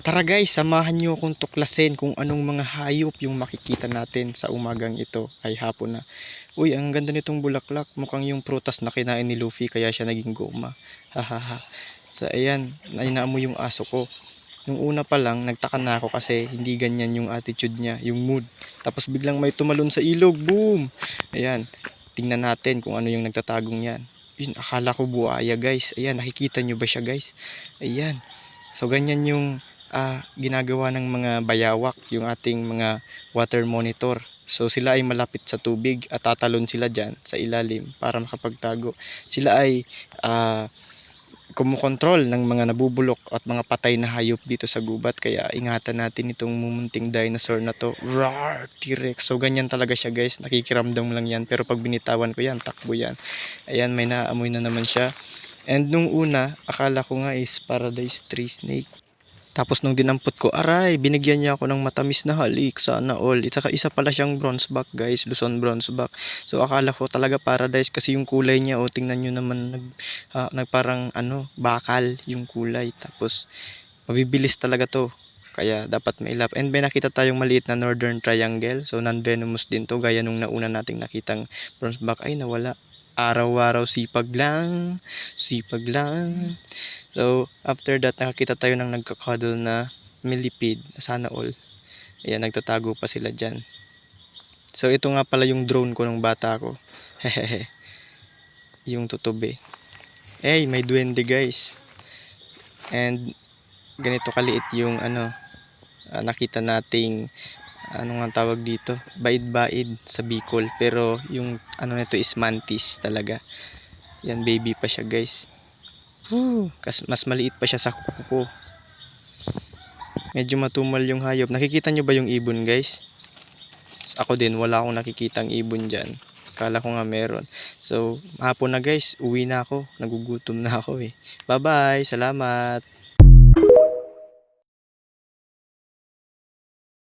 Tara guys, samahan niyo akong tuklasin kung anong mga hayop yung makikita natin sa umagang ito ay hapon na. Uy, ang ganda nitong bulaklak. Mukhang yung prutas na kinain ni Luffy kaya siya naging goma. Hahaha. So ayan, nainaamoy yung aso ko. Nung una pa lang, nagtaka na ako kasi hindi ganyan yung attitude niya, yung mood. Tapos biglang may tumalon sa ilog. Boom! Ayan, tingnan natin kung ano yung nagtatagong yan. Yun, akala ko buaya guys. Ayan, nakikita nyo ba siya guys? Ayan. So ganyan yung ginagawa ng mga bayawak, yung ating mga water monitor. So sila ay malapit sa tubig at tatalon sila dyan sa ilalim para makapagtago. Sila ay kumukontrol ng mga nabubulok at mga patay na hayop dito sa gubat, kaya ingatan natin itong mumunting dinosaur na to. Roar! T-Rex. So ganyan talaga siya guys, nakikiramdam lang yan, pero pag binitawan ko yan, takbo yan. Ayan, may naamoy na naman siya. And nung una, akala ko nga is paradise tree snake. Tapos nung dinampot ko, aray, binigyan niya ako ng matamis na halik, sana all. Isa pala siyang bronzeback guys, Luzon bronzeback. So akala ko talaga paradise kasi yung kulay niya, oh, tingnan nyo naman, parang bakal yung kulay. Tapos mabibilis talaga to. Kaya dapat mailap. And may nakita tayong maliit na northern triangle. So non-venomous din to, gaya nung nauna nating nakitang bronzeback. Ay, nawala. Araw-araw sipag lang. Sipag lang. So, after that, nakakita tayo ng nagkakadol na millipede, sana all. Ayan, nagtatago pa sila dyan. So, ito nga pala yung drone ko nung bata ko. Hehehe. Yung tutubi. Eh, may duwende guys. And, ganito kaliit yung nakita nating, ano nga tawag dito, baid-baid sa Bicol. Pero, yung nito is mantis talaga. Yan, baby pa siya guys. Mas maliit pa siya sa kuko. Medyo matumal yung hayop. Nakikita nyo ba yung ibon guys? Ako din, wala akong nakikitang ibon dyan. Kala ko nga meron. So, hapon na guys, uwi na ako. Nagugutom na ako eh. Bye bye, salamat.